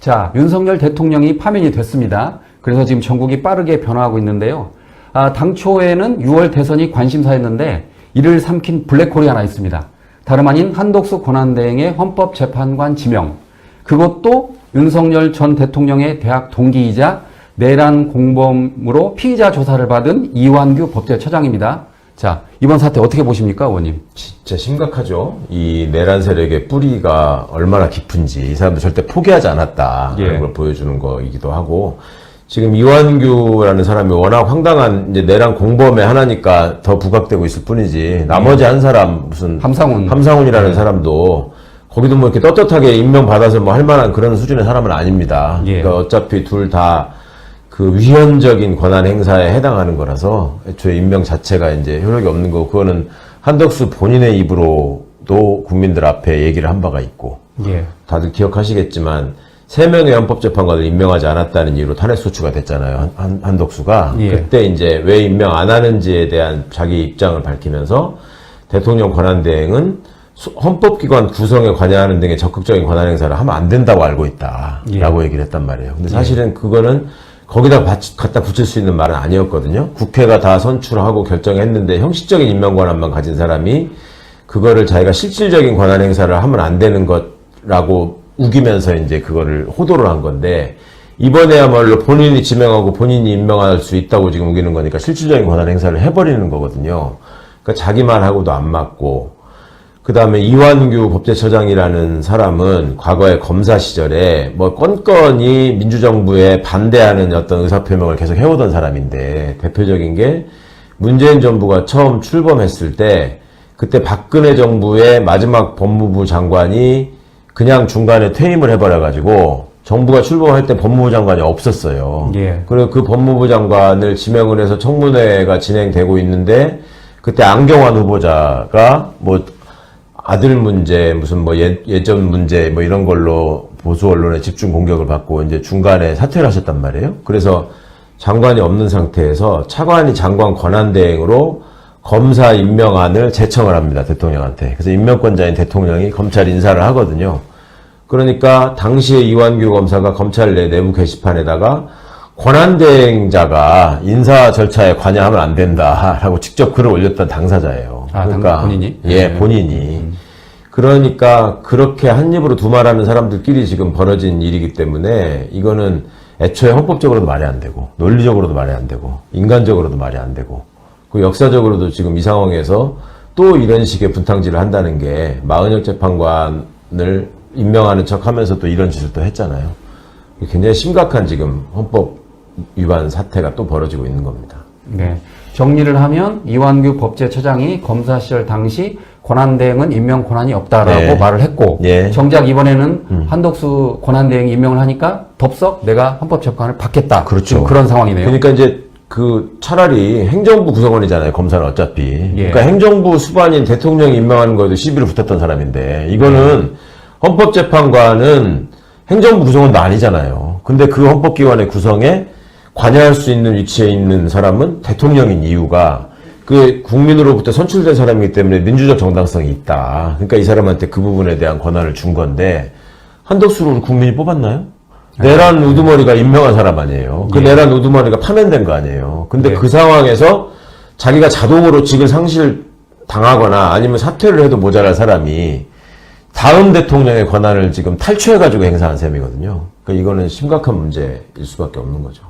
자, 윤석열 대통령이 파면이 됐습니다. 그래서 지금 전국이 빠르게 변화하고 있는데요. 당초에는 6월 대선이 관심사였는데 이를 삼킨 블랙홀이 하나 있습니다. 다름 아닌 한덕수 권한대행의 헌법재판관 지명. 그것도 윤석열 전 대통령의 대학 동기이자 내란 공범으로 피의자 조사를 받은 이완규 법제처장입니다. 자, 이번 사태 어떻게 보십니까, 의원님? 진짜 심각하죠. 이 내란 세력의 뿌리가 얼마나 깊은지 이 사람들 절대 포기하지 않았다. 그런 걸 보여주는 거이기도 하고, 지금 이완규라는 사람이 워낙 황당한 이제 내란 공범의 하나니까 더 부각되고 있을 뿐이지, 나머지 한 사람 무슨 함상훈이라는 사람도 거기도 뭐 이렇게 떳떳하게 임명받아서 뭐 할 만한 그런 수준의 사람은 아닙니다. 그러니까 어차피 둘 다 그 위헌적인 권한 행사에 해당하는 거라서 애초에 임명 자체가 이제 효력이 없는 거고, 그거는 한덕수 본인의 입으로도 국민들 앞에 얘기를 한 바가 있고, 다들 기억하시겠지만 3명의 헌법재판관을 임명하지 않았다는 이유로 탄핵소추가 됐잖아요. 한덕수가. 그때 이제 왜 임명 안 하는지에 대한 자기 입장을 밝히면서 대통령 권한대행은 헌법기관 구성에 관여하는 등의 적극적인 권한 행사를 하면 안 된다고 알고 있다라고 얘기를 했단 말이에요. 근데 사실은 그거는 거기다 갖다 붙일 수 있는 말은 아니었거든요. 국회가 다 선출하고 결정했는데 형식적인 임명 권한만 가진 사람이 그거를 자기가 실질적인 권한 행사를 하면 안 되는 것라고 우기면서 이제 그거를 호도를 한 건데, 이번에야말로 본인이 지명하고 본인이 임명할 수 있다고 지금 우기는 거니까 실질적인 권한 행사를 해버리는 거거든요. 그러니까 자기 말하고도 안 맞고, 그 다음에 이완규 법제처장이라는 사람은 과거에 검사 시절에 뭐 건건이 민주정부에 반대하는 어떤 의사표명을 계속 해오던 사람인데, 대표적인 게 문재인 정부가 처음 출범했을 때 그때 박근혜 정부의 마지막 법무부 장관이 그냥 중간에 퇴임을 해버려가지고 정부가 출범할 때 법무부 장관이 없었어요. 그리고 그 법무부 장관을 지명을 해서 청문회가 진행되고 있는데, 그때 안경환 후보자가 뭐 아들 문제, 무슨 뭐 예전 문제 뭐 이런 걸로 보수 언론에 집중 공격을 받고 이제 중간에 사퇴를 하셨단 말이에요. 그래서 장관이 없는 상태에서 차관이 장관 권한대행으로 검사 임명안을 제청을 합니다, 대통령한테. 그래서 임명권자인 대통령이 검찰 인사를 하거든요. 그러니까 당시에 이완규 검사가 검찰 내 내부 게시판에다가 권한대행자가 인사 절차에 관여하면 안 된다라고 직접 글을 올렸던 당사자예요. 그러니까 본인이? 본인이. 그러니까 그렇게 한 입으로 두 말하는 사람들끼리 지금 벌어진 일이기 때문에 이거는 애초에 헌법적으로도 말이 안 되고, 논리적으로도 말이 안 되고, 인간적으로도 말이 안 되고, 그 역사적으로도 지금 이 상황에서 또 이런 식의 분탕질을 한다는 게, 마은혁 재판관을 임명하는 척 하면서 또 이런 짓을 또 했잖아요. 굉장히 심각한 지금 헌법 위반 사태가 또 벌어지고 있는 겁니다. 네. 정리를 하면 이완규 법제처장이 검사 시절 당시 권한대행은 임명 권한이 없다라고 말을 했고, 정작 이번에는 한덕수 권한대행이 임명을 하니까 덥석 내가 헌법재판을 받겠다. 그렇죠. 그런 상황이네요. 그러니까 이제 그 차라리 행정부 구성원이잖아요, 검사는 어차피. 그러니까 행정부 수반인 대통령이 임명하는 거에도 시비를 붙였던 사람인데, 이거는 헌법재판관은 행정부 구성원도 아니잖아요. 근데 그 헌법기관의 구성에 관여할 수 있는 위치에 있는 사람은 대통령인 이유가 그 국민으로부터 선출된 사람이기 때문에 민주적 정당성이 있다. 그러니까 이 사람한테 그 부분에 대한 권한을 준 건데, 한덕수를 국민이 뽑았나요? 내란 우두머리가 임명한 사람 아니에요. 그 내란 우두머리가 파면된 거 아니에요. 근데 그 상황에서 자기가 자동으로 직을 상실 당하거나 아니면 사퇴를 해도 모자랄 사람이 다음 대통령의 권한을 지금 탈취해가지고 행사한 셈이거든요. 그러니까 이거는 심각한 문제일 수밖에 없는 거죠.